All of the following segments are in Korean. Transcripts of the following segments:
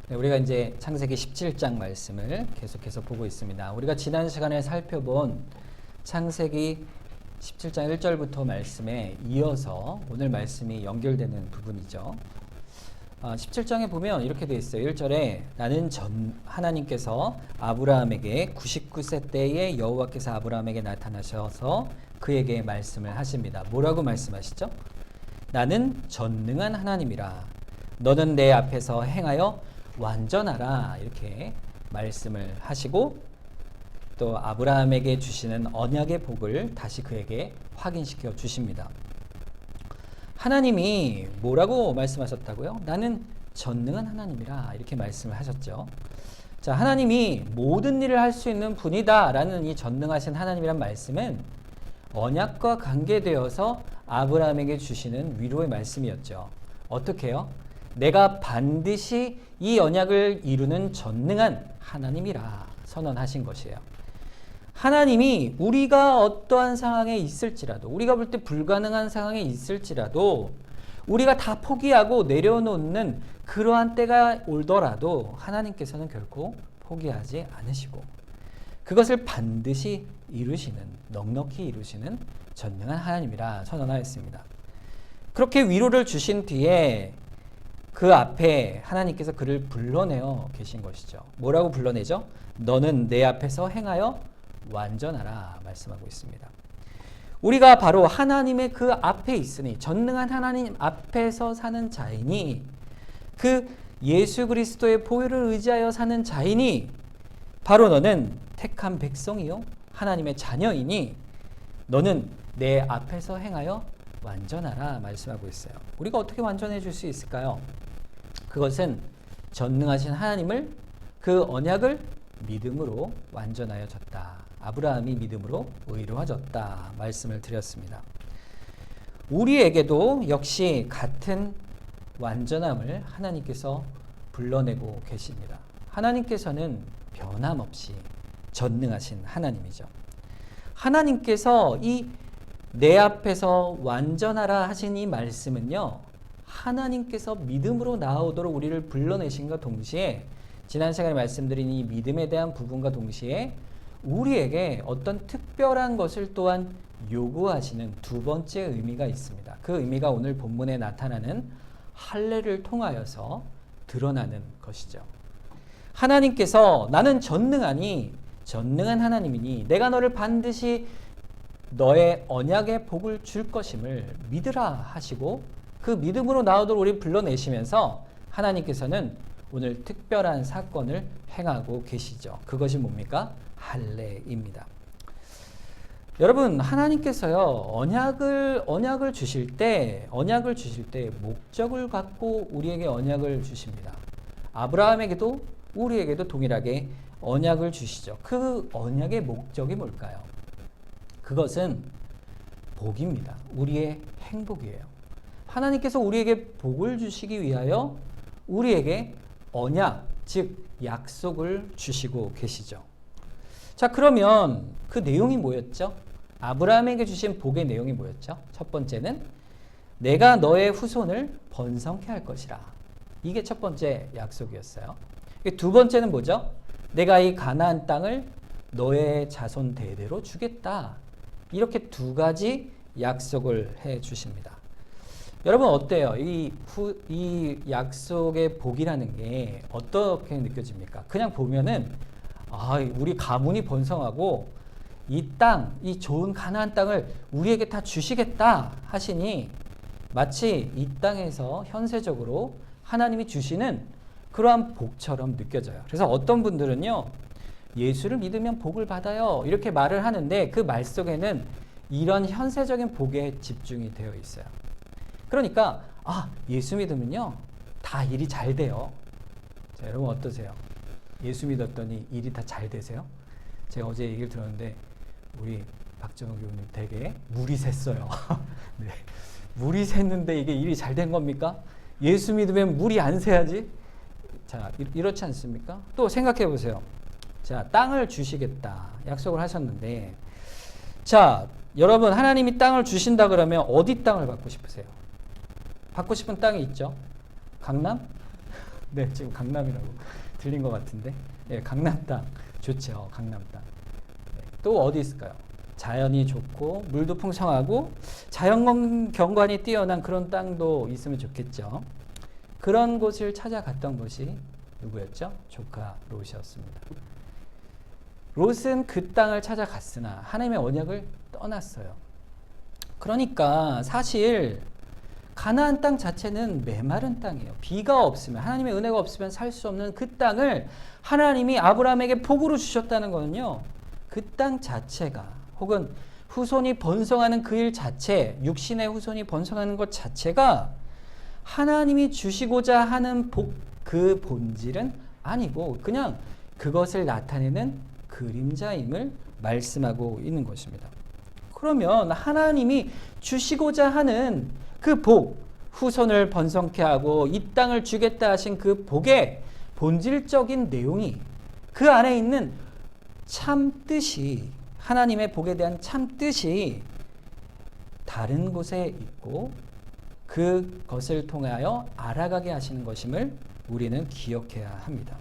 네, 우리가 이제 창세기 17장 말씀을 계속해서 보고 있습니다. 우리가 지난 시간에 살펴본 창세기 17장 1절부터 말씀에 이어서 오늘 말씀이 연결되는 부분이죠. 17장에 보면 이렇게 되어 있어요. 1절에 나는 하나님께서 아브라함에게 99세 때에 여호와께서 아브라함에게 나타나셔서 그에게 말씀을 하십니다. 뭐라고 말씀하시죠? 나는 전능한 하나님이라. 너는 내 앞에서 행하여 완전하라. 이렇게 말씀을 하시고 또 아브라함에게 주시는 언약의 복을 다시 그에게 확인시켜 주십니다. 하나님이 뭐라고 말씀하셨다고요? 나는 전능한 하나님이라 이렇게 말씀을 하셨죠. 자, 하나님이 모든 일을 할 수 있는 분이다 라는 이 전능하신 하나님이란 말씀은 언약과 관계되어서 아브라함에게 주시는 위로의 말씀이었죠. 어떻게 해요? 내가 반드시 이 언약을 이루는 전능한 하나님이라 선언하신 것이에요. 하나님이 우리가 어떠한 상황에 있을지라도, 우리가 볼 때 불가능한 상황에 있을지라도, 우리가 다 포기하고 내려놓는 그러한 때가 오더라도 하나님께서는 결코 포기하지 않으시고 그것을 반드시 이루시는, 넉넉히 이루시는 전능한 하나님이라 선언하였습니다. 그렇게 위로를 주신 뒤에 그 앞에 하나님께서 그를 불러내어 계신 것이죠. 뭐라고 불러내죠? 너는 내 앞에서 행하여 완전하라 말씀하고 있습니다. 우리가 바로 하나님의 그 앞에 있으니, 전능한 하나님 앞에서 사는 자이니, 그 예수 그리스도의 보혈을 의지하여 사는 자이니, 바로 너는 택한 백성이요 하나님의 자녀이니 너는 내 앞에서 행하여 완전하라 말씀하고 있어요. 우리가 어떻게 완전해질 수 있을까요? 그것은 전능하신 하나님을, 그 언약을 믿음으로 완전하여졌다. 아브라함이 믿음으로 의로워졌다 말씀을 드렸습니다. 우리에게도 역시 같은 완전함을 하나님께서 불러내고 계십니다. 하나님께서는 변함없이 전능하신 하나님이죠. 하나님께서 이 내 앞에서 완전하라 하신 이 말씀은요, 하나님께서 믿음으로 나오도록 우리를 불러내신과 동시에 지난 시간에 말씀드린 이 믿음에 대한 부분과 동시에 우리에게 어떤 특별한 것을 또한 요구하시는 두 번째 의미가 있습니다. 그 의미가 오늘 본문에 나타나는 할례를 통하여서 드러나는 것이죠. 하나님께서 나는 전능하니, 전능한 하나님이니 내가 너를 반드시 너의 언약의 복을 줄 것임을 믿으라 하시고 그 믿음으로 나오도록 우리 불러내시면서 하나님께서는 오늘 특별한 사건을 행하고 계시죠. 그것이 뭡니까? 할례입니다. 여러분, 하나님께서요 언약을 주실 때 목적을 갖고 우리에게 언약을 주십니다. 아브라함에게도 우리에게도 동일하게 언약을 주시죠. 그 언약의 목적이 뭘까요? 그것은 복입니다. 우리의 행복이에요. 하나님께서 우리에게 복을 주시기 위하여 우리에게 언약, 즉 약속을 주시고 계시죠. 자, 그러면 그 내용이 뭐였죠? 아브라함에게 주신 복의 내용이 뭐였죠? 첫 번째는 내가 너의 후손을 번성케 할 것이라. 이게 첫 번째 약속이었어요. 두 번째는 뭐죠? 내가 이 가나안 땅을 너의 자손 대대로 주겠다. 이렇게 두 가지 약속을 해 주십니다. 여러분 어때요? 이 약속의 복이라는 게 어떻게 느껴집니까? 그냥 보면은 우리 가문이 번성하고 이 땅, 이 좋은 가나안 땅을 우리에게 다 주시겠다 하시니 마치 이 땅에서 현세적으로 하나님이 주시는 그러한 복처럼 느껴져요. 그래서 어떤 분들은요, 예수를 믿으면 복을 받아요 이렇게 말을 하는데 그 말 속에는 이런 현세적인 복에 집중이 되어 있어요. 그러니까 예수 믿으면요 다 일이 잘 돼요. 자, 여러분 어떠세요? 예수 믿었더니 일이 다 잘 되세요? 제가 어제 얘기를 들었는데 우리 박정호 교우님 되게 물이 샜어요. 네. 물이 샜는데 이게 일이 잘 된 겁니까? 예수 믿으면 물이 안 새야지. 자, 이렇지 않습니까? 또 생각해 보세요. 자, 땅을 주시겠다 약속을 하셨는데, 자, 여러분 하나님이 땅을 주신다 그러면 어디 땅을 받고 싶으세요? 받고 싶은 땅이 있죠? 강남? 네, 지금 강남이라고 들린 것 같은데. 예, 강남 땅 좋죠. 강남 땅. 네, 또 어디 있을까요? 자연이 좋고 물도 풍성하고 자연 경관이 뛰어난 그런 땅도 있으면 좋겠죠. 그런 곳을 찾아갔던 것이 누구였죠? 조카 롯이었습니다. 롯은 그 땅을 찾아갔으나 하나님의 언약을 떠났어요. 그러니까 사실 가나안 땅 자체는 메마른 땅이에요. 비가 없으면, 하나님의 은혜가 없으면 살 수 없는 그 땅을 하나님이 아브라함에게 복으로 주셨다는 거는요, 그 땅 자체가, 혹은 후손이 번성하는 그 일 자체, 육신의 후손이 번성하는 것 자체가 하나님이 주시고자 하는 복, 그 본질은 아니고 그냥 그것을 나타내는 그림자임을 말씀하고 있는 것입니다. 그러면 하나님이 주시고자 하는 그 복, 후손을 번성케 하고 이 땅을 주겠다 하신 그 복의 본질적인 내용이, 그 안에 있는 참 뜻이, 하나님의 복에 대한 참 뜻이 다른 곳에 있고 그것을 통하여 알아가게 하시는 것임을 우리는 기억해야 합니다.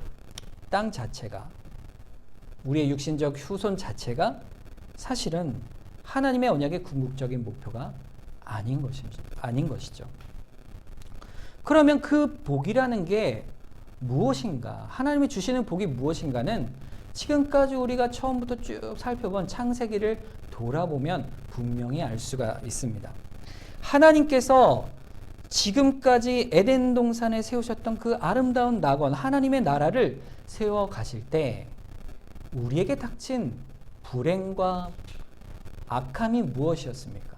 땅 자체가, 우리의 육신적 후손 자체가 사실은 하나님의 언약의 궁극적인 목표가 아닌 것이죠. 그러면 그 복이라는 게 무엇인가? 하나님이 주시는 복이 무엇인가는 지금까지 우리가 처음부터 쭉 살펴본 창세기를 돌아보면 분명히 알 수가 있습니다. 하나님께서 지금까지 에덴 동산에 세우셨던 그 아름다운 낙원, 하나님의 나라를 세워 가실 때 우리에게 닥친 불행과 악함이 무엇이었습니까?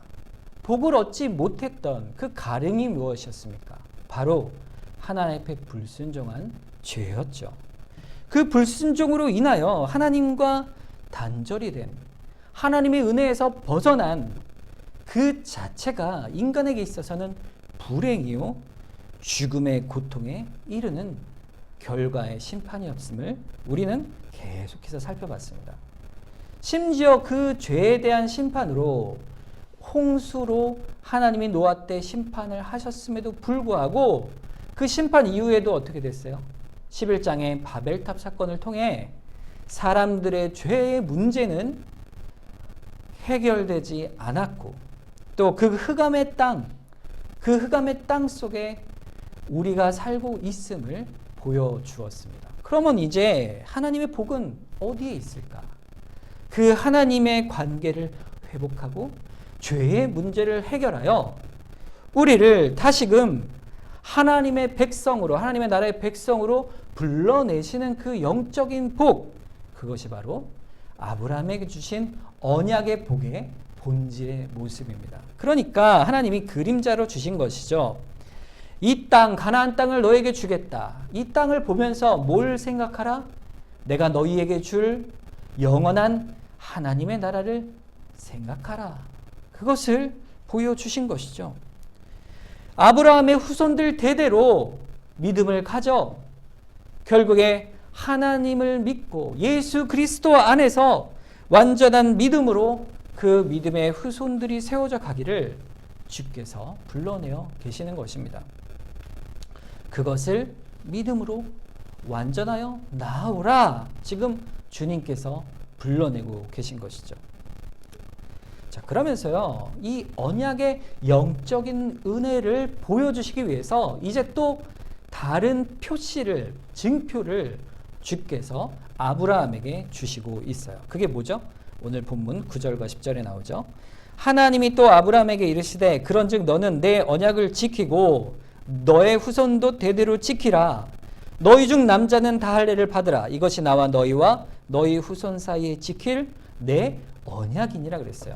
복을 얻지 못했던 그 가릉이 무엇이었습니까? 바로 하나님 앞에 불순종한 죄였죠. 그 불순종으로 인하여 하나님과 단절이 된, 하나님의 은혜에서 벗어난 그 자체가 인간에게 있어서는 불행이요 죽음의 고통에 이르는 결과의 심판이었음을 우리는 계속해서 살펴봤습니다. 심지어 그 죄에 대한 심판으로 홍수로 하나님이 노아 때 심판을 하셨음에도 불구하고 그 심판 이후에도 어떻게 됐어요? 11장의 바벨탑 사건을 통해 사람들의 죄의 문제는 해결되지 않았고 또 그 흑암의 땅 속에 우리가 살고 있음을 보여주었습니다. 그러면 이제 하나님의 복은 어디에 있을까? 그 하나님의 관계를 회복하고 죄의 문제를 해결하여 우리를 다시금 하나님의 백성으로, 하나님의 나라의 백성으로 불러내시는 그 영적인 복, 그것이 바로 아브라함에게 주신 언약의 복의 본질의 모습입니다. 그러니까 하나님이 그림자로 주신 것이죠. 이 땅, 가나안 땅을 너에게 주겠다. 이 땅을 보면서 뭘 생각하라? 내가 너희에게 줄 영원한 하나님의 나라를 생각하라. 그것을 보여주신 것이죠. 아브라함의 후손들 대대로 믿음을 가져 결국에 하나님을 믿고 예수 그리스도 안에서 완전한 믿음으로 그 믿음의 후손들이 세워져 가기를 주께서 불러내어 계시는 것입니다. 그것을 믿음으로 완전하여 나오라. 지금 주님께서 불러내고 계신 것이죠. 자, 그러면서요, 이 언약의 영적인 은혜를 보여주시기 위해서 이제 또 다른 표시를, 증표를 주께서 아브라함에게 주시고 있어요. 그게 뭐죠? 오늘 본문 9절과 10절에 나오죠. 하나님이 또 아브라함에게 이르시되 그런즉 너는 내 언약을 지키고 너의 후손도 대대로 지키라. 너희 중 남자는 다 할례를 받으라. 이것이 나와 너희와 너희 후손 사이에 지킬 내 언약이니라 그랬어요.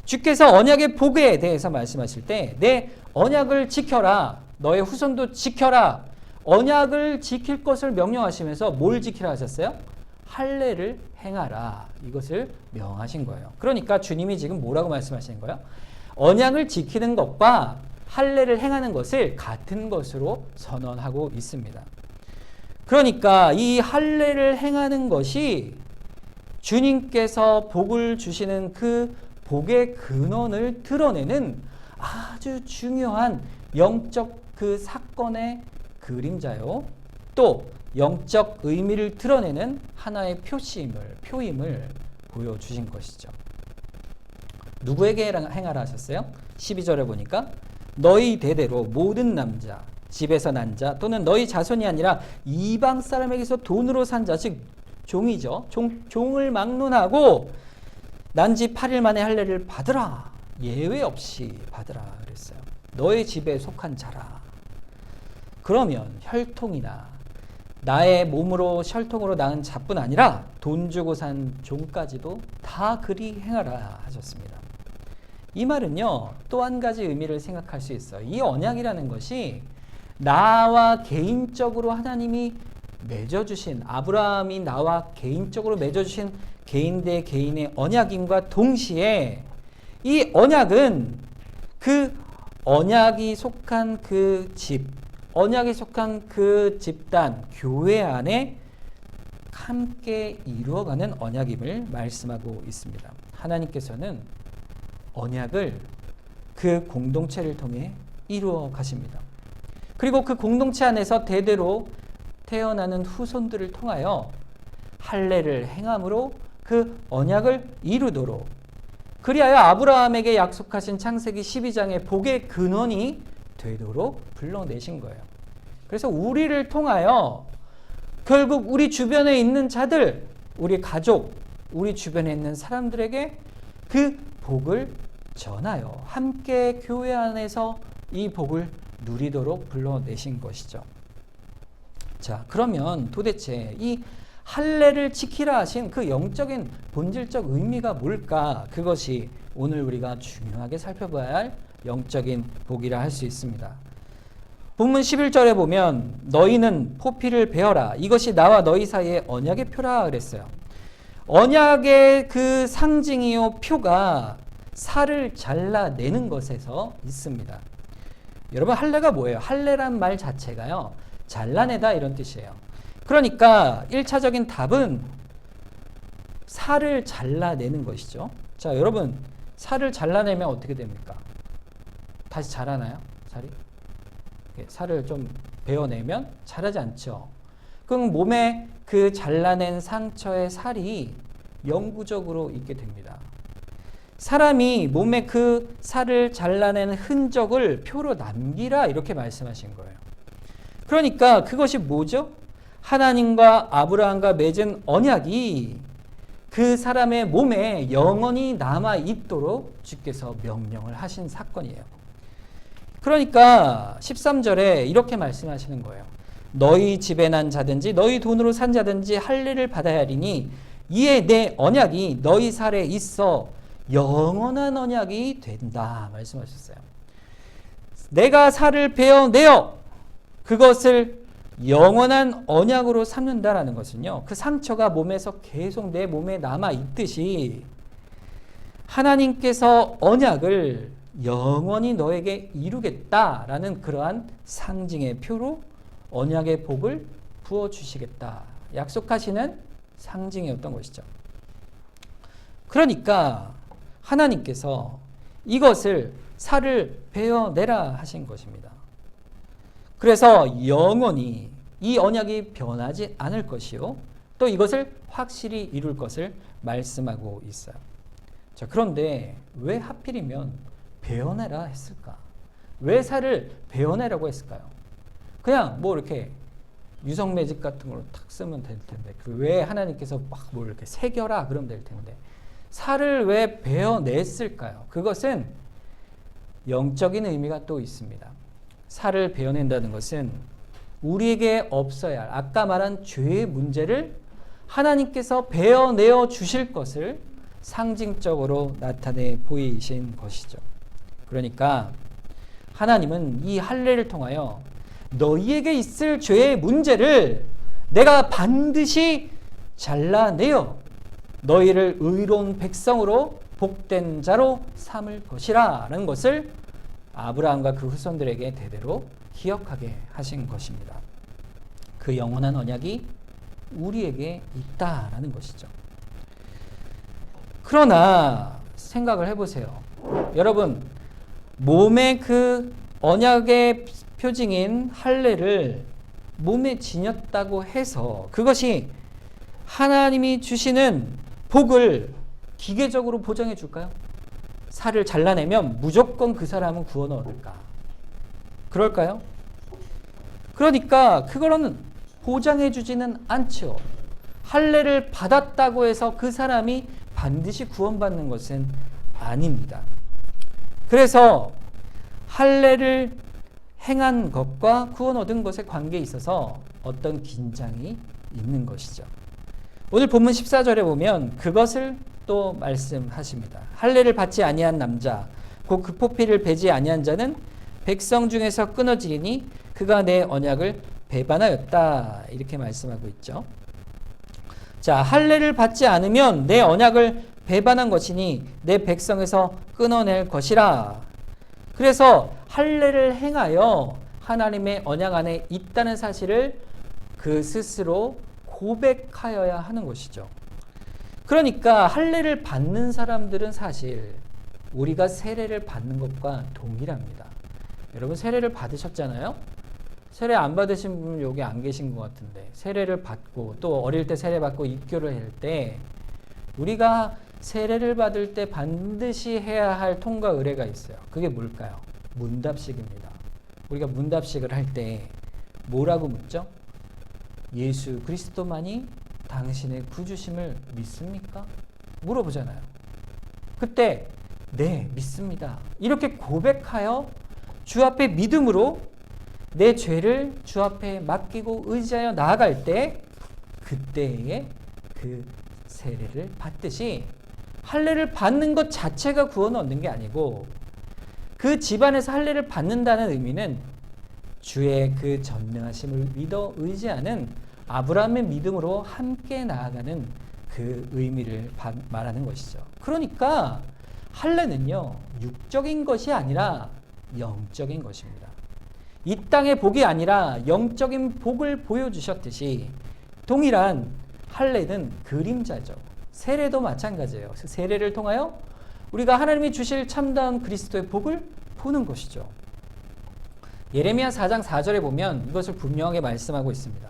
주께서 언약의 복에 대해서 말씀하실 때 내 언약을 지켜라. 너의 후손도 지켜라. 언약을 지킬 것을 명령하시면서 뭘 지키라 하셨어요? 할례를 행하라. 이것을 명하신 거예요. 그러니까 주님이 지금 뭐라고 말씀하시는 거예요? 언약을 지키는 것과 할례를 행하는 것을 같은 것으로 선언하고 있습니다. 그러니까 이 할례를 행하는 것이 주님께서 복을 주시는 그 복의 근원을 드러내는 아주 중요한 영적 그 사건의 그림자요. 또 영적 의미를 드러내는 하나의 표임을 보여주신 것이죠. 누구에게 행하라 하셨어요? 12절에 보니까 너희 대대로 모든 남자, 집에서 난 자 또는 너희 자손이 아니라 이방 사람에게서 돈으로 산 자, 즉 종이죠. 종을 막론하고 난지 8일 만에 할례를 받으라. 예외 없이 받으라 그랬어요. 너의 집에 속한 자라. 그러면 혈통이나 나의 몸으로 혈통으로 낳은 자뿐 아니라 돈 주고 산 종까지도 다 그리 행하라 하셨습니다. 이 말은요, 또 한 가지 의미를 생각할 수 있어요. 이 언약이라는 것이 나와 개인적으로 하나님이 맺어주신, 아브라함이 나와 개인적으로 맺어주신 개인 대 개인의 언약임과 동시에 이 언약은 그 언약이 속한 그 집, 언약이 속한 그 집단, 교회 안에 함께 이루어가는 언약임을 말씀하고 있습니다. 하나님께서는 언약을 그 공동체를 통해 이루어 가십니다. 그리고 그 공동체 안에서 대대로 태어나는 후손들을 통하여 할례를 행함으로 그 언약을 이루도록, 그리하여 아브라함에게 약속하신 창세기 12장의 복의 근원이 되도록 불러내신 거예요. 그래서 우리를 통하여 결국 우리 주변에 있는 자들, 우리 가족, 우리 주변에 있는 사람들에게 그 복을 전하여 함께 교회 안에서 이 복을 누리도록 불러내신 것이죠. 자, 그러면 도대체 이 할례를 지키라 하신 그 영적인 본질적 의미가 뭘까? 그것이 오늘 우리가 중요하게 살펴봐야 할 영적인 복이라 할 수 있습니다. 본문 11절에 보면 너희는 포피를 베어라. 이것이 나와 너희 사이의 언약의 표라 그랬어요. 언약의 그 상징이요 표가 살을 잘라내는 것에서 있습니다. 여러분, 할례가 뭐예요? 할례란 말 자체가요, 잘라내다 이런 뜻이에요. 그러니까 1차적인 답은 살을 잘라내는 것이죠. 자, 여러분, 살을 잘라내면 어떻게 됩니까? 다시 자라나요? 살이? 살을 좀 베어내면 자라지 않죠. 그럼 몸에 그 잘라낸 상처의 살이 영구적으로 있게 됩니다. 사람이 몸에 그 살을 잘라낸 흔적을 표로 남기라 이렇게 말씀하신 거예요. 그러니까 그것이 뭐죠? 하나님과 아브라함과 맺은 언약이 그 사람의 몸에 영원히 남아 있도록 주께서 명령을 하신 사건이에요. 그러니까 13절에 이렇게 말씀하시는 거예요. 너희 집에 난 자든지 너희 돈으로 산 자든지 할례를 받아야 하리니 이에 내 언약이 너희 살에 있어 영원한 언약이 된다 말씀하셨어요. 내가 살을 베어내어 그것을 영원한 언약으로 삼는다라는 것은요, 그 상처가 몸에서 계속 내 몸에 남아 있듯이 하나님께서 언약을 영원히 너에게 이루겠다라는 그러한 상징의 표로 언약의 복을 부어주시겠다 약속하시는 상징이었던 것이죠. 그러니까 하나님께서 이것을 살을 베어내라 하신 것입니다. 그래서 영원히 이 언약이 변하지 않을 것이요, 또 이것을 확실히 이룰 것을 말씀하고 있어요. 자, 그런데 왜 하필이면 베어내라 했을까? 왜 살을 베어내라고 했을까요? 그냥 뭐 이렇게 유성 매직 같은 걸로 탁 쓰면 될 텐데, 그 왜 하나님께서 막 뭐 이렇게 새겨라 그러면 될 텐데, 살을 왜 베어냈을까요? 그것은 영적인 의미가 또 있습니다. 살을 베어낸다는 것은 우리에게 없어야 할 아까 말한 죄의 문제를 하나님께서 베어내어 주실 것을 상징적으로 나타내 보이신 것이죠. 그러니까 하나님은 이 할례를 통하여 너희에게 있을 죄의 문제를 내가 반드시 잘라내어 너희를 의로운 백성으로 복된 자로 삼을 것이라 라는 것을 아브라함과 그 후손들에게 대대로 기억하게 하신 것입니다. 그 영원한 언약이 우리에게 있다라는 것이죠. 그러나 생각을 해보세요. 여러분, 몸의 그 언약의 표징인 할례를 몸에 지녔다고 해서 그것이 하나님이 주시는 복을 기계적으로 보장해 줄까요? 살을 잘라내면 무조건 그 사람은 구원 얻을까? 그럴까요? 그러니까 그거는 보장해 주지는 않죠. 할례를 받았다고 해서 그 사람이 반드시 구원받는 것은 아닙니다. 그래서 할례를 행한 것과 구원 얻은 것의 관계에 있어서 어떤 긴장이 있는 것이죠. 오늘 본문 14절에 보면 그것을 또 말씀하십니다. 할례를 받지 아니한 남자 곧 그 포피를 베지 아니한 자는 백성 중에서 끊어지리니 그가 내 언약을 배반하였다. 이렇게 말씀하고 있죠. 자, 할례를 받지 않으면 내 언약을 배반한 것이니 내 백성에서 끊어낼 것이라. 그래서 할례를 행하여 하나님의 언약 안에 있다는 사실을 그 스스로 고백하여야 하는 것이죠. 그러니까 할례를 받는 사람들은 사실 우리가 세례를 받는 것과 동일합니다. 여러분 세례를 받으셨잖아요? 세례 안 받으신 분은 여기 안 계신 것 같은데 세례를 받고 또 어릴 때 세례 받고 입교를 할 때 우리가 세례를 받을 때 반드시 해야 할 통과 의례가 있어요. 그게 뭘까요? 문답식입니다. 우리가 문답식을 할 때 뭐라고 묻죠? 예수 그리스도만이 당신의 구주심을 믿습니까? 물어보잖아요. 그때 네, 믿습니다. 이렇게 고백하여 주 앞에 믿음으로 내 죄를 주 앞에 맡기고 의지하여 나아갈 때 그때에 그 세례를 받듯이 할례를 받는 것 자체가 구원 얻는 게 아니고 그 집안에서 할례를 받는다는 의미는 주의 그 전능하심을 믿어 의지하는 아브라함의 믿음으로 함께 나아가는 그 의미를 말하는 것이죠. 그러니까 할례는요 육적인 것이 아니라 영적인 것입니다. 이 땅의 복이 아니라 영적인 복을 보여주셨듯이 동일한 할례는 그림자죠. 세례도 마찬가지예요. 세례를 통하여 우리가 하나님이 주실 참다운 그리스도의 복을 보는 것이죠. 예레미야 4장 4절에 보면 이것을 분명하게 말씀하고 있습니다.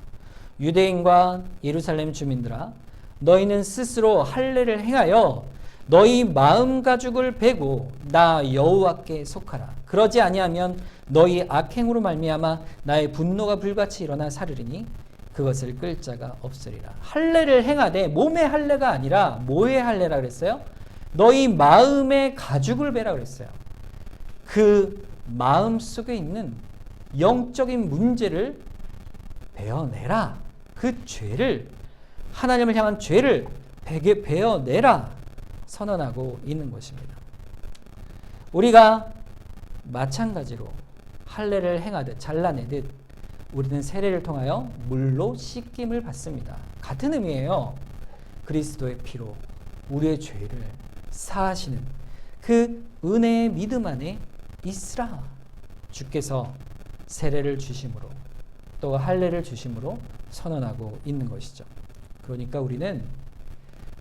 유대인과 예루살렘 주민들아 너희는 스스로 할례를 행하여 너희 마음 가죽을 베고 나 여호와께 속하라. 그러지 아니하면 너희 악행으로 말미암아 나의 분노가 불같이 일어나 사르리니 그것을 끌 자가 없으리라. 할례를 행하되 몸의 할례가 아니라 뭐의 할례라 그랬어요? 너희 마음의 가죽을 베라 그랬어요. 그 마음 속에 있는 영적인 문제를 베어내라. 그 죄를 하나님을 향한 죄를 베어내라 선언하고 있는 것입니다. 우리가 마찬가지로 할례를 행하듯 잘라내듯 우리는 세례를 통하여 물로 씻김을 받습니다. 같은 의미예요. 그리스도의 피로 우리의 죄를 사하시는 그 은혜의 믿음 안에 있으라. 주께서 세례를 주심으로 또 할례를 주심으로 선언하고 있는 것이죠. 그러니까 우리는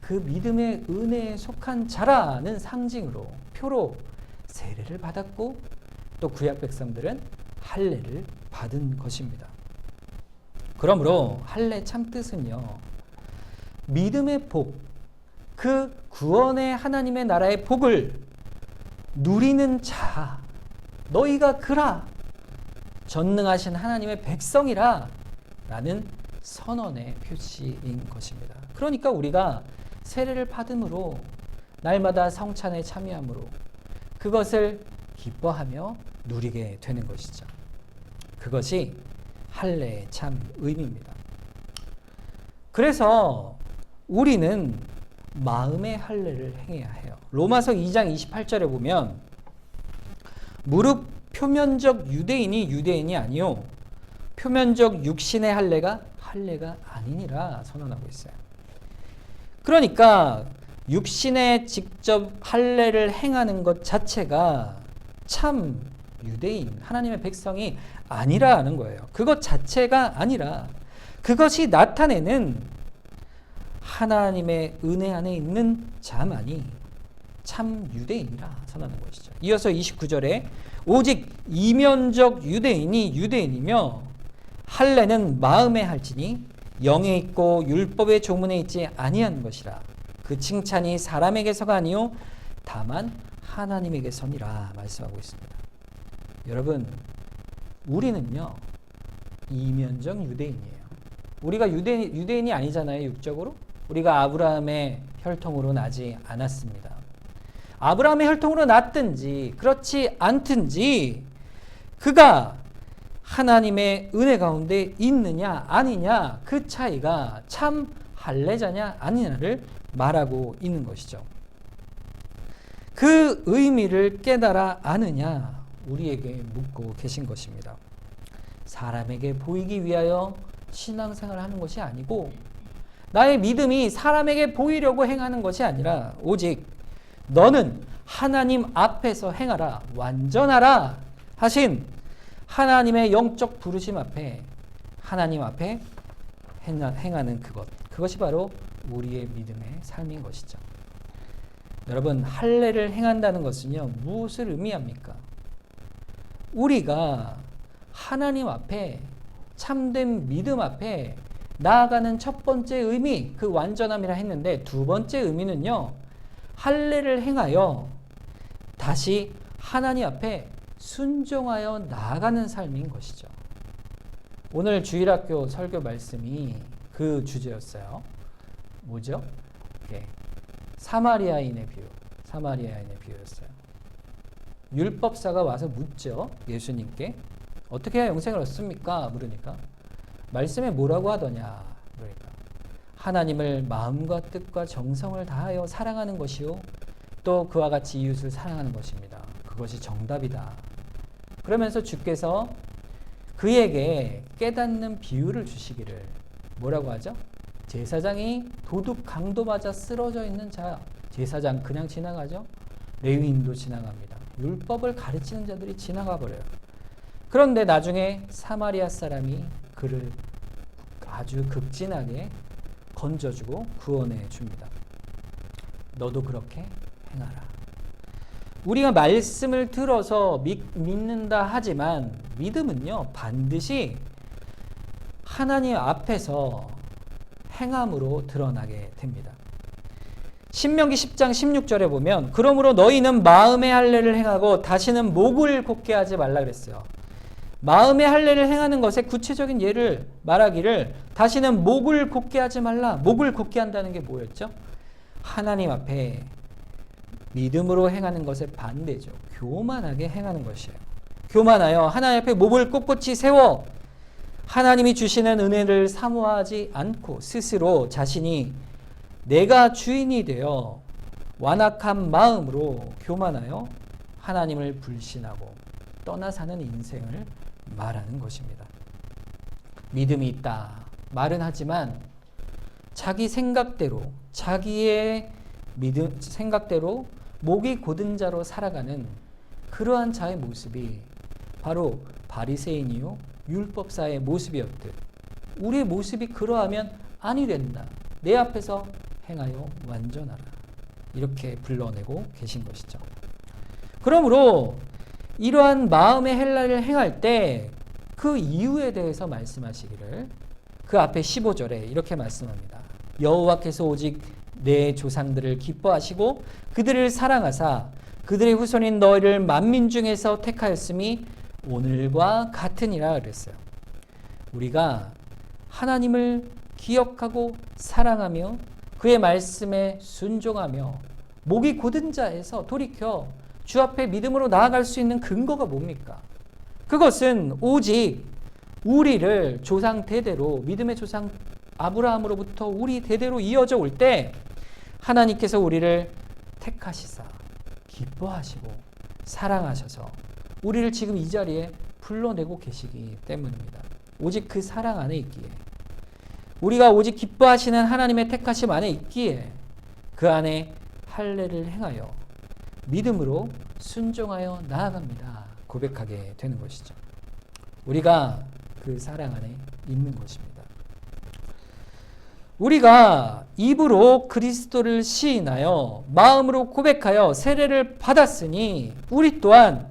그 믿음의 은혜에 속한 자라는 상징으로 표로 세례를 받았고 또 구약 백성들은 할례를 받은 것입니다. 그러므로 할례 참 뜻은요. 믿음의 복, 그 구원의 하나님의 나라의 복을 누리는 자, 너희가 그라, 전능하신 하나님의 백성이라 라는 선언의 표시인 것입니다. 그러니까 우리가 세례를 받음으로 날마다 성찬에 참여함으로 그것을 기뻐하며 누리게 되는 것이죠. 그것이 할례의 참 의미입니다. 그래서 우리는 마음의 할례를 행해야 해요. 로마서 2장 28절에 보면 무릇 표면적 유대인이 유대인이 아니요 표면적 육신의 할례가 할례가 아니니라 선언하고 있어요. 그러니까 육신에 직접 할례를 행하는 것 자체가 참 유대인, 하나님의 백성이 아니라는 거예요. 그것 자체가 아니라 그것이 나타내는 하나님의 은혜 안에 있는 자만이 참 유대인이라 선언하는 것이죠. 이어서 29절에 오직 이면적 유대인이 유대인이며 할례는 마음에 할지니 영에 있고 율법의 조문에 있지 아니한 것이라. 그 칭찬이 사람에게서가 아니요 다만 하나님에게서니라 말씀하고 있습니다. 여러분, 우리는요 이면적 유대인이에요. 우리가 유대인이 아니잖아요. 육적으로 우리가 아브라함의 혈통으로 나지 않았습니다. 아브라함의 혈통으로 났든지 그렇지 않든지 그가 하나님의 은혜 가운데 있느냐 아니냐, 그 차이가 참 할례자냐 아니냐를 말하고 있는 것이죠. 그 의미를 깨달아 아느냐 우리에게 묻고 계신 것입니다. 사람에게 보이기 위하여 신앙생활을 하는 것이 아니고, 나의 믿음이 사람에게 보이려고 행하는 것이 아니라 오직 너는 하나님 앞에서 행하라, 완전하라 하신 하나님의 영적 부르심 앞에, 하나님 앞에 행하는 그것이 바로 우리의 믿음의 삶인 것이죠. 여러분, 할례를 행한다는 것은요 무엇을 의미합니까? 우리가 하나님 앞에 참된 믿음 앞에 나아가는 첫 번째 의미, 그 완전함이라 했는데, 두 번째 의미는요 할례를 행하여 다시 하나님 앞에 순종하여 나아가는 삶인 것이죠. 오늘 주일학교 설교 말씀이 그 주제였어요. 뭐죠? 사마리아인의 비유였어요. 율법사가 와서 묻죠. 예수님께 어떻게 해야 영생을 얻습니까? 물으니까 말씀에 뭐라고 하더냐? 그러니까 하나님을 마음과 뜻과 정성을 다하여 사랑하는 것이요 또 그와 같이 이웃을 사랑하는 것입니다. 그것이 정답이다. 그러면서 주께서 그에게 깨닫는 비유를 주시기를 뭐라고 하죠? 제사장이 도둑 강도 맞아 쓰러져 있는 자, 제사장 그냥 지나가죠? 레위인도 지나갑니다. 율법을 가르치는 자들이 지나가 버려요. 그런데 나중에 사마리아 사람이 그를 아주 극진하게 건져주고 구원해 줍니다. 너도 그렇게 행하라. 우리가 말씀을 들어서 믿는다 하지만 믿음은요 반드시 하나님 앞에서 행함으로 드러나게 됩니다. 신명기 10장 16절에 보면 그러므로 너희는 마음의 할례를 행하고 다시는 목을 곧게 하지 말라 그랬어요. 마음의 할례를 행하는 것의 구체적인 예를 말하기를 다시는 목을 곧게 하지 말라. 목을 곧게 한다는 게 뭐였죠? 하나님 앞에 믿음으로 행하는 것의 반대죠. 교만하게 행하는 것이에요. 교만하여 하나님 앞에 목을 꼿꼿이 세워 하나님이 주시는 은혜를 사모하지 않고 스스로 자신이 내가 주인이 되어 완악한 마음으로 교만하여 하나님을 불신하고 떠나 사는 인생을 말하는 것입니다. 믿음이 있다 말은 하지만 자기 생각대로, 자기의 생각대로 목이 곧은 자로 살아가는 그러한 자의 모습이 바로 바리새인이요 율법사의 모습이었듯 우리의 모습이 그러하면 아니 된다. 내 앞에서 행하여 완전하라. 이렇게 불러내고 계신 것이죠. 그러므로 이러한 마음의 할례를 행할 때 그 이유에 대해서 말씀하시기를 그 앞에 15절에 이렇게 말씀합니다. 여호와께서 오직 내 조상들을 기뻐하시고 그들을 사랑하사 그들의 후손인 너희를 만민 중에서 택하였음이 오늘과 같으니라 그랬어요. 우리가 하나님을 기억하고 사랑하며 그의 말씀에 순종하며 목이 곧은 자에서 돌이켜 주 앞에 믿음으로 나아갈 수 있는 근거가 뭡니까? 그것은 오직 우리를 조상 대대로 믿음의 조상 아브라함으로부터 우리 대대로 이어져 올 때 하나님께서 우리를 택하시사 기뻐하시고 사랑하셔서 우리를 지금 이 자리에 불러내고 계시기 때문입니다. 오직 그 사랑 안에 있기에 우리가 오직 기뻐하시는 하나님의 택하심 안에 있기에 그 안에 할례를 행하여 믿음으로 순종하여 나아갑니다. 고백하게 되는 것이죠. 우리가 그 사랑 안에 있는 것입니다. 우리가 입으로 그리스도를 시인하여 마음으로 고백하여 세례를 받았으니 우리 또한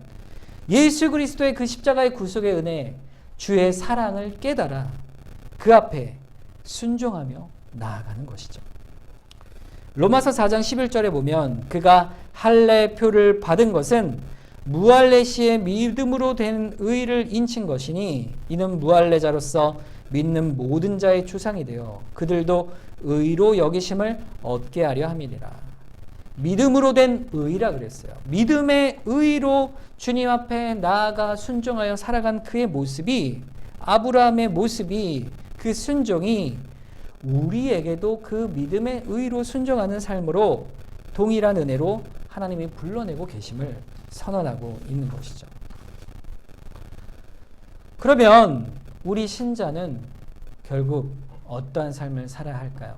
예수 그리스도의 그 십자가의 구속의 은혜, 주의 사랑을 깨달아 그 앞에 순종하며 나아가는 것이죠. 로마서 4장 11절에 보면 그가 할례표를 받은 것은 무할례 시에 믿음으로 된 의를 인친 것이니 이는 무할례자로서 믿는 모든 자의 주상이 되어 그들도 의로 여기심을 얻게 하려 함이니라. 믿음으로 된 의라 그랬어요. 믿음의 의로 주님 앞에 나아가 순종하여 살아간 그의 모습이, 아브라함의 모습이, 그 순종이 우리에게도 그 믿음의 의로 순종하는 삶으로 동일한 은혜로 하나님이 불러내고 계심을 선언하고 있는 것이죠. 그러면 우리 신자는 결국 어떠한 삶을 살아야 할까요?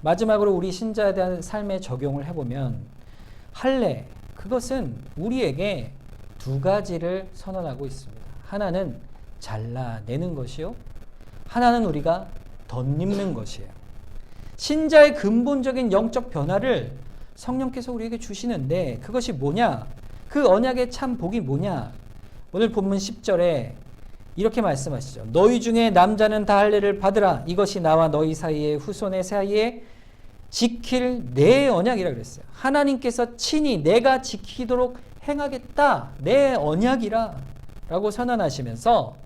마지막으로 우리 신자에 대한 삶에 적용을 해보면 할례, 그것은 우리에게 두 가지를 선언하고 있습니다. 하나는 잘라내는 것이요, 하나는 우리가 덧입는 것이에요. 신자의 근본적인 영적 변화를 성령께서 우리에게 주시는데 그것이 뭐냐? 그 언약의 참 복이 뭐냐? 오늘 본문 10절에 이렇게 말씀하시죠. 너희 중에 남자는 다 할례를 받으라. 이것이 나와 너희 사이의 후손의 사이에 지킬 내 언약이라 그랬어요. 하나님께서 친히 내가 지키도록 행하겠다. 내 언약이라 라고 선언하시면서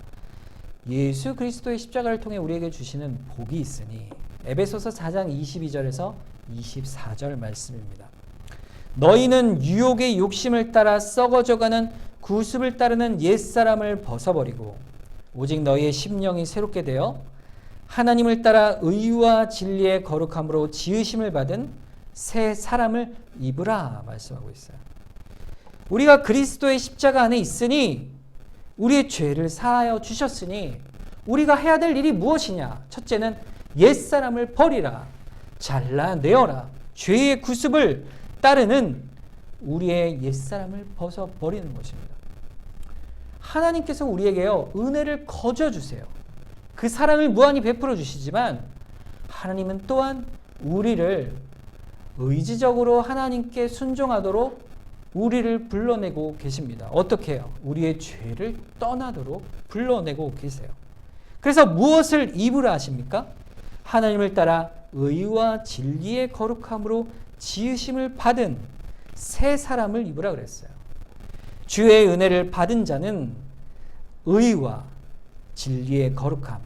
예수 그리스도의 십자가를 통해 우리에게 주시는 복이 있으니 에베소서 4장 22절에서 24절 말씀입니다. 너희는 유혹의 욕심을 따라 썩어져가는 구습을 따르는 옛사람을 벗어버리고 오직 너희의 심령이 새롭게 되어 하나님을 따라 의와 진리의 거룩함으로 지으심을 받은 새 사람을 입으라 말씀하고 있어요. 우리가 그리스도의 십자가 안에 있으니 우리의 죄를 사하여 주셨으니 우리가 해야 될 일이 무엇이냐? 첫째는 옛사람을 버리라. 잘라내어라. 죄의 구습을 따르는 우리의 옛사람을 벗어버리는 것입니다. 하나님께서 우리에게요, 은혜를 거저 주세요. 그 사랑을 무한히 베풀어 주시지만 하나님은 또한 우리를 의지적으로 하나님께 순종하도록 우리를 불러내고 계십니다. 어떻게 해요? 우리의 죄를 떠나도록 불러내고 계세요. 그래서 무엇을 입으라 하십니까? 하나님을 따라 의와 진리의 거룩함으로 지으심을 받은 새 사람을 입으라 그랬어요. 주의 은혜를 받은 자는 의와 진리의 거룩함,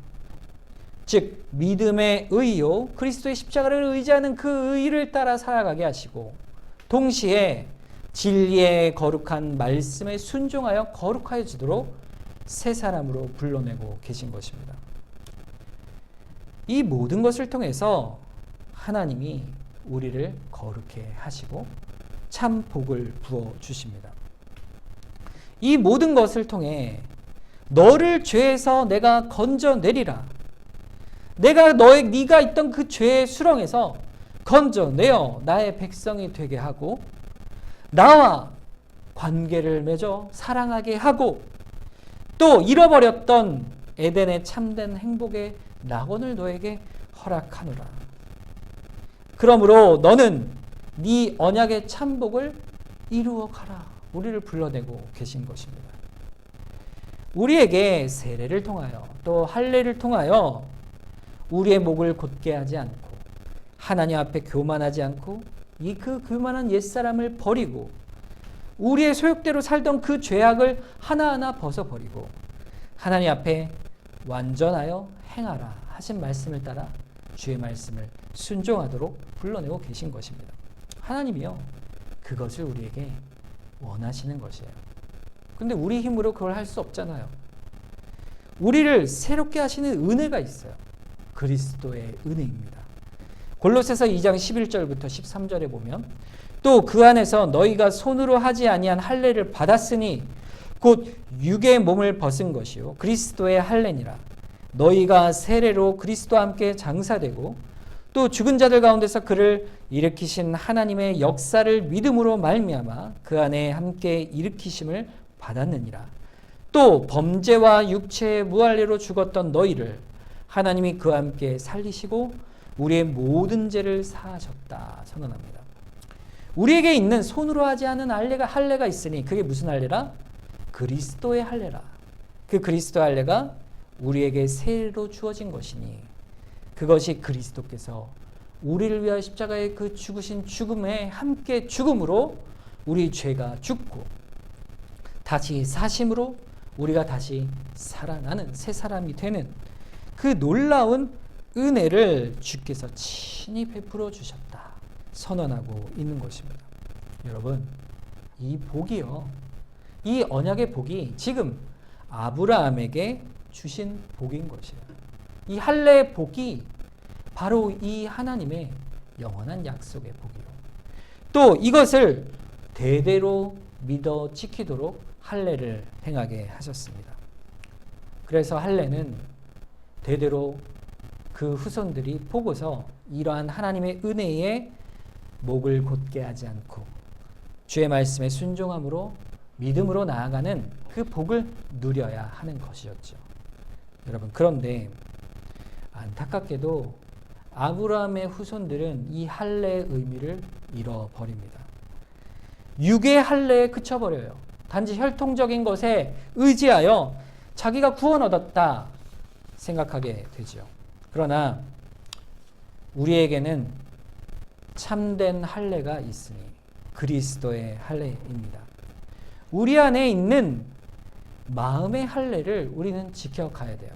즉 믿음의 의요, 그리스도의 십자가를 의지하는 그 의를 따라 살아가게 하시고 동시에 진리의 거룩한 말씀에 순종하여 거룩하여지도록 새 사람으로 불러내고 계신 것입니다. 이 모든 것을 통해서 하나님이 우리를 거룩해 하시고 참 복을 부어 주십니다. 이 모든 것을 통해 너를 죄에서 내가 건져내리라. 네가 있던 그 죄의 수렁에서 건져내어 나의 백성이 되게 하고 나와 관계를 맺어 사랑하게 하고 또 잃어버렸던 에덴의 참된 행복의 낙원을 너에게 허락하노라. 그러므로 너는 네 언약의 참복을 이루어 가라. 우리를 불러내고 계신 것입니다. 우리에게 세례를 통하여 또 할례를 통하여 우리의 목을 곧게 하지 않고 하나님 앞에 교만하지 않고 그 교만한 옛사람을 버리고 우리의 소욕대로 살던 그 죄악을 하나하나 벗어버리고 하나님 앞에 완전하여 행하라 하신 말씀을 따라 주의 말씀을 순종하도록 불러내고 계신 것입니다. 하나님이요, 그것을 우리에게 원하시는 것이에요. 근데 우리 힘으로 그걸 할 수 없잖아요. 우리를 새롭게 하시는 은혜가 있어요. 그리스도의 은혜입니다. 골로새서 2장 11절부터 13절에 보면 또 그 안에서 너희가 손으로 하지 아니한 할례를 받았으니 곧 육의 몸을 벗은 것이요 그리스도의 할례니라. 너희가 세례로 그리스도와 함께 장사되고 또 죽은 자들 가운데서 그를 일으키신 하나님의 역사를 믿음으로 말미암아 그 안에 함께 일으키심을 받았느니라. 또 범죄와 육체의 무할례로 죽었던 너희를 하나님이 그와 함께 살리시고 우리의 모든 죄를 사하셨다 선언합니다. 우리에게 있는 손으로 하지 않은 할례가 있으니 그게 무슨 할례라? 그리스도의 할례라. 그 그리스도 할례가 우리에게 세례로 주어진 것이니 그것이 그리스도께서 우리를 위하여 십자가의 그 죽으신 죽음에 함께 죽음으로 우리 죄가 죽고 다시 사심으로 우리가 다시 살아나는 새 사람이 되는 그 놀라운 은혜를 주께서 친히 베풀어 주셨다 선언하고 있는 것입니다. 여러분, 이 복이요, 이 언약의 복이 지금 아브라함에게 주신 복인 것이에요. 이 할례의 복이 바로 이 하나님의 영원한 약속의 복이요, 또 이것을 대대로 믿어 지키도록 할례를 행하게 하셨습니다. 그래서 할례는 대대로 그 후손들이 보고서 이러한 하나님의 은혜에 목을 곧게 하지 않고 주의 말씀에 순종함으로 믿음으로 나아가는 그 복을 누려야 하는 것이었죠. 여러분, 그런데 안타깝게도 아브라함의 후손들은 이 할례의 의미를 잃어버립니다. 육의 할례에 그쳐버려요. 단지 혈통적인 것에 의지하여 자기가 구원 얻었다 생각하게 되죠. 그러나 우리에게는 참된 할례가 있으니 그리스도의 할례입니다. 우리 안에 있는 마음의 할례를 우리는 지켜가야 돼요.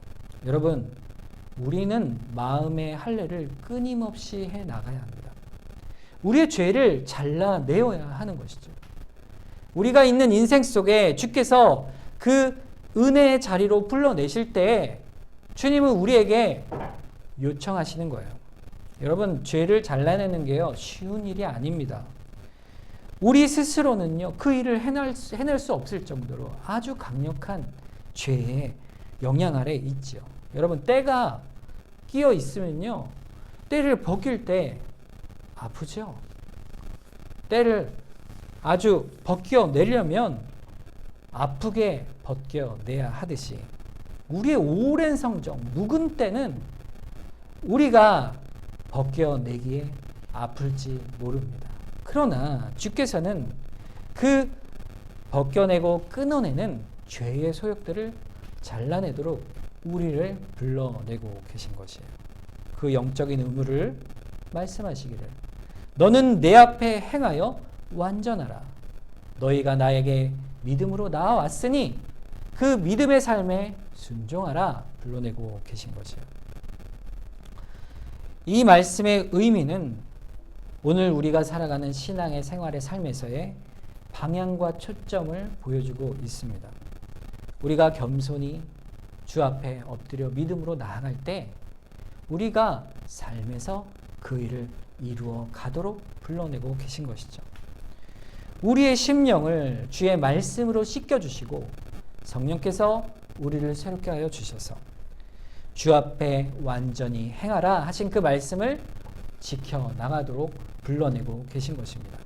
여러분, 우리는 마음의 할례를 끊임없이 해 나가야 합니다. 우리의 죄를 잘라내어야 하는 것이죠. 우리가 있는 인생 속에 주께서 그 은혜의 자리로 불러내실 때 주님은 우리에게 요청하시는 거예요. 여러분, 죄를 잘라내는 게요, 쉬운 일이 아닙니다. 우리 스스로는요, 그 일을 해낼 수 없을 정도로 아주 강력한 죄의 영향 아래 있죠. 여러분, 때가 끼어 있으면요, 때를 벗길 때 아프죠. 때를 아주 벗겨내려면 아프게 벗겨내야 하듯이 우리의 오랜 성정, 묵은 때는 우리가 벗겨내기에 아플지 모릅니다. 그러나 주께서는 그 벗겨내고 끊어내는 죄의 소욕들을 잘라내도록 우리를 불러내고 계신 것이에요. 그 영적인 의무를 말씀하시기를, 너는 내 앞에 행하여 완전하라. 너희가 나에게 믿음으로 나아왔으니 그 믿음의 삶에 순종하라 불러내고 계신 것이에요. 이 말씀의 의미는 오늘 우리가 살아가는 신앙의 생활의 삶에서의 방향과 초점을 보여주고 있습니다. 우리가 겸손히 주 앞에 엎드려 믿음으로 나아갈 때 우리가 삶에서 그 일을 이루어 가도록 불러내고 계신 것이죠. 우리의 심령을 주의 말씀으로 씻겨주시고 성령께서 우리를 새롭게 하여 주셔서 주 앞에 완전히 행하라 하신 그 말씀을 지켜나가도록 불러내고 계신 것입니다.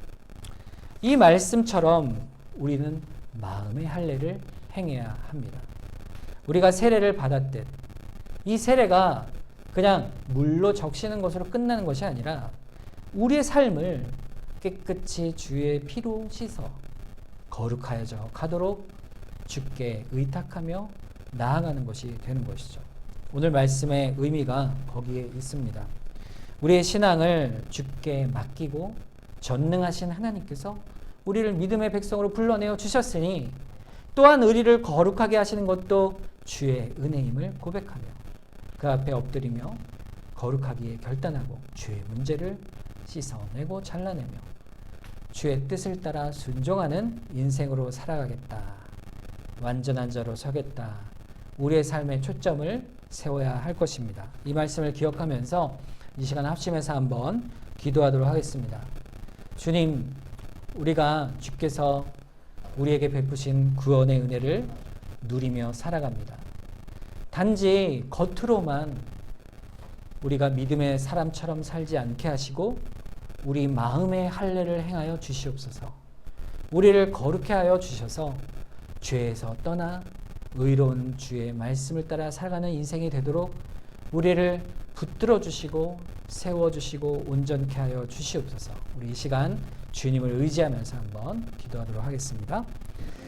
이 말씀처럼 우리는 마음의 할례를 행해야 합니다. 우리가 세례를 받았듯 이 세례가 그냥 물로 적시는 것으로 끝나는 것이 아니라 우리의 삶을 깨끗이 주의 피로 씻어 거룩하여져 가도록 주께 의탁하며 나아가는 것이 되는 것이죠. 오늘 말씀의 의미가 거기에 있습니다. 우리의 신앙을 주께 맡기고 전능하신 하나님께서 우리를 믿음의 백성으로 불러내어 주셨으니 또한 우리를 거룩하게 하시는 것도 주의 은혜임을 고백하며 그 앞에 엎드리며 거룩하기에 결단하고 주의 문제를 씻어내고 잘라내며 주의 뜻을 따라 순종하는 인생으로 살아가겠다. 완전한 자로 서겠다. 우리의 삶의 초점을 세워야 할 것입니다. 이 말씀을 기억하면서 이 시간 합심해서 한번 기도하도록 하겠습니다. 주님, 우리가 주께서 우리에게 베푸신 구원의 은혜를 누리며 살아갑니다. 단지 겉으로만 우리가 믿음의 사람처럼 살지 않게 하시고 우리 마음의 할례를 행하여 주시옵소서. 우리를 거룩해 하여 주셔서 죄에서 떠나 의로운 주의 말씀을 따라 살아가는 인생이 되도록 우리를 붙들어 주시고 세워 주시고 온전케 하여 주시옵소서. 우리 이 시간 주님을 의지하면서 한번 기도하도록 하겠습니다.